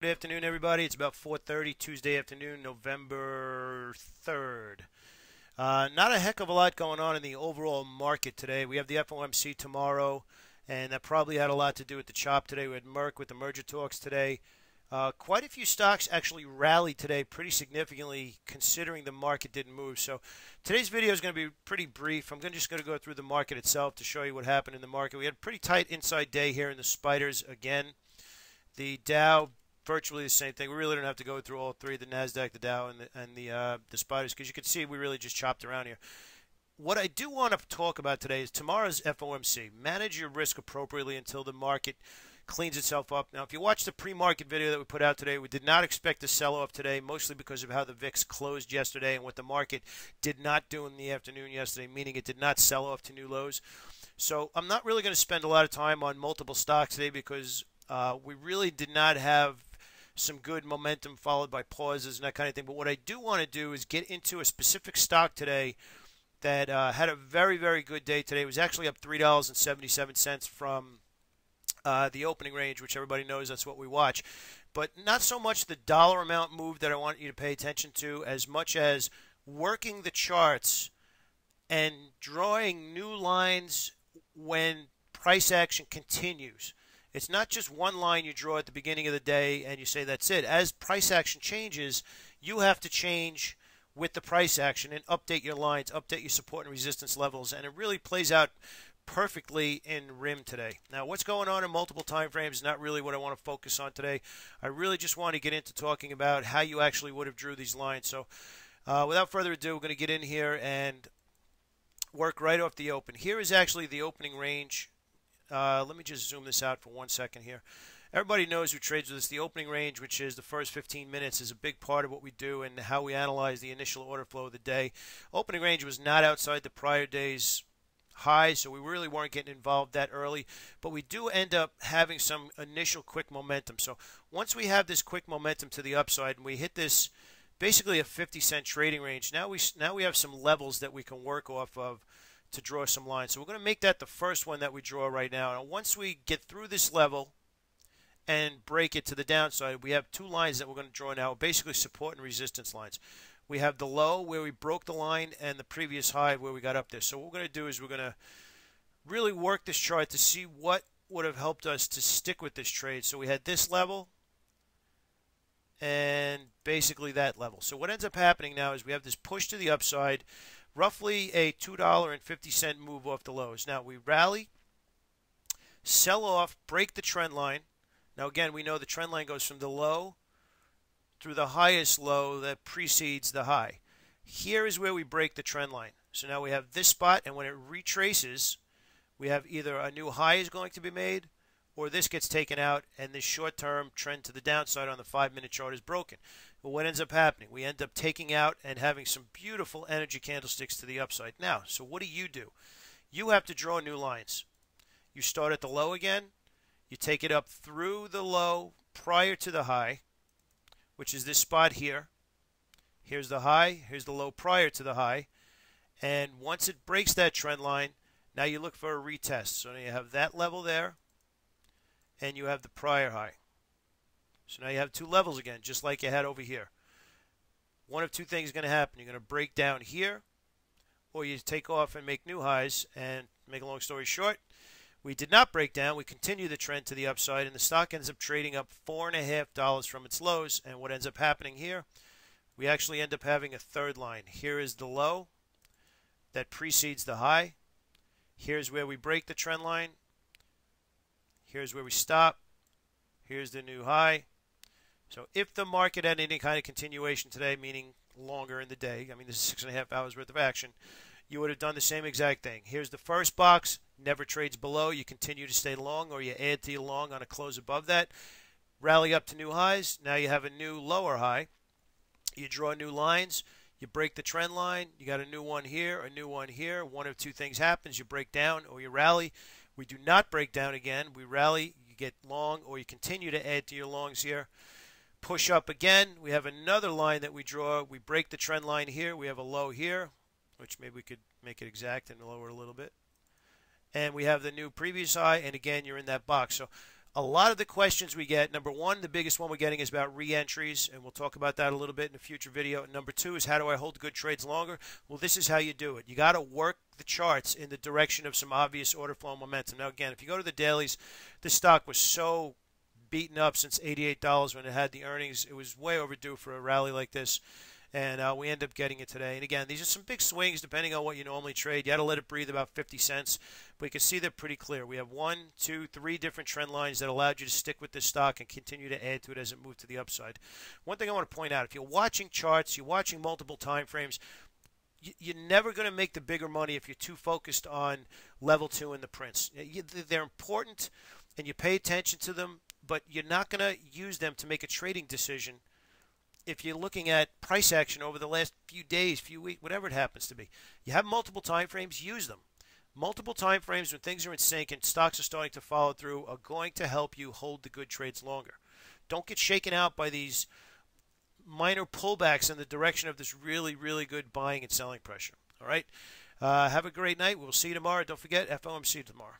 Good afternoon, everybody. It's about 4:30 Tuesday afternoon, November 3rd. Not a heck of a lot going on in the overall market today. We have the FOMC tomorrow, and that probably had a lot to do with the chop today. We had Merck with the merger talks today. Quite a few stocks actually rallied today pretty significantly considering the market didn't move. So today's video is going to be pretty brief. I'm just going to go through the market itself to show you what happened in the market. We had a pretty tight inside day here in the spiders again. The Dow, virtually the same thing. We really don't have to go through all three, the NASDAQ, the Dow, and the spiders, because you can see we really just chopped around here. What I do want to talk about today is tomorrow's FOMC. Manage your risk appropriately until the market cleans itself up. Now, if you watch the pre-market video that we put out today, we did not expect a sell-off today, mostly because of how the VIX closed yesterday and what the market did not do in the afternoon yesterday, meaning it did not sell off to new lows. So I'm not really going to spend a lot of time on multiple stocks today because we really did not have some good momentum followed by pauses and that kind of thing. But what I do want to do is get into a specific stock today that had a very, very good day today. It was actually up $3.77 from the opening range, which everybody knows that's what we watch. But not so much the dollar amount move that I want you to pay attention to as much as working the charts and drawing new lines when price action continues. It's not just one line you draw at the beginning of the day and you say that's it. As price action changes, you have to change with the price action and update your lines, update your support and resistance levels, and it really plays out perfectly in RIM today. Now, what's going on in multiple time frames is not really what I want to focus on today. I really just want to get into talking about how you actually would have drew these lines. So without further ado, we're going to get in here and work right off the open. Here is actually the opening range. Let me just zoom this out for 1 second here. Everybody knows who trades with us. The opening range, which is the first 15 minutes, is a big part of what we do and how we analyze the initial order flow of the day. Opening range was not outside the prior day's high, so we really weren't getting involved that early. But we do end up having some initial quick momentum. So once we have this quick momentum to the upside and we hit this basically a 50-cent trading range, now we have some levels that we can work off of to draw some lines. So we're going to make that the first one that we draw right now. And once we get through this level and break it to the downside, we have two lines that we're going to draw now, basically support and resistance lines. We have the low where we broke the line and the previous high where we got up there. So what we're going to do is we're going to really work this chart to see what would have helped us to stick with this trade. So we had this level and basically that level. So what ends up happening now is we have this push to the upside, roughly a $2.50 move off the lows. Now we rally, sell off, break the trend line. Now again, we know the trend line goes from the low through the highest low that precedes the high. Here is where we break the trend line. So now we have this spot, and when it retraces, we have either a new high is going to be made or this gets taken out and this short-term trend to the downside on the 5-minute chart is broken. But what ends up happening? We end up taking out and having some beautiful energy candlesticks to the upside. Now, so what do? You have to draw new lines. You start at the low again. You take it up through the low prior to the high, which is this spot here. Here's the high. Here's the low prior to the high. And once it breaks that trend line, now you look for a retest. So now you have that level there, and you have the prior high. So now you have two levels again, just like you had over here. One of two things is going to happen. You're going to break down here, or you take off and make new highs. And make a long story short, we did not break down. We continue the trend to the upside, and the stock ends up trading up $4.50 from its lows. And what ends up happening here, we actually end up having a third line. Here is the low that precedes the high. Here's where we break the trend line. Here's where we stop. Here's the new high. So if the market had any kind of continuation today, meaning longer in the day, I mean this is 6.5 hours worth of action, you would have done the same exact thing. Here's the first box, never trades below. You continue to stay long or you add to your long on a close above that. Rally up to new highs. Now you have a new lower high. You draw new lines. You break the trend line. You got a new one here, a new one here. One of two things happens. You break down or you rally. We do not break down again. We rally, you get long, or you continue to add to your longs here. Push up again. We have another line that we draw. We break the trend line here. We have a low here, which maybe we could make it exact and lower it a little bit. And we have the new previous high, and again, you're in that box. So A lot of the questions we get, number one, the biggest one we're getting is about re-entries, and we'll talk about that a little bit in a future video. And number two is, how do I hold good trades longer? Well, this is how you do it. You got to work the charts in the direction of some obvious order flow momentum. Now, again, if you go to the dailies, this stock was so beaten up since $88 when it had the earnings. It was way overdue for a rally like this. And we end up getting it today. And again, these are some big swings depending on what you normally trade. You got to let it breathe about 50 cents. But you can see they're pretty clear. We have 1, 2, 3 different trend lines that allowed you to stick with this stock and continue to add to it as it moved to the upside. One thing I want to point out, if you're watching charts, you're watching multiple time frames, you're never going to make the bigger money if you're too focused on level 2 and the prints. They're important, and you pay attention to them, but you're not going to use them to make a trading decision if you're looking at price action over the last few days, few weeks, whatever it happens to be. You have multiple time frames, use them. Multiple time frames when things are in sync and stocks are starting to follow through are going to help you hold the good trades longer. Don't get shaken out by these minor pullbacks in the direction of this really, really good buying and selling pressure. All right? Have a great night. We'll see you tomorrow. Don't forget, FOMC tomorrow.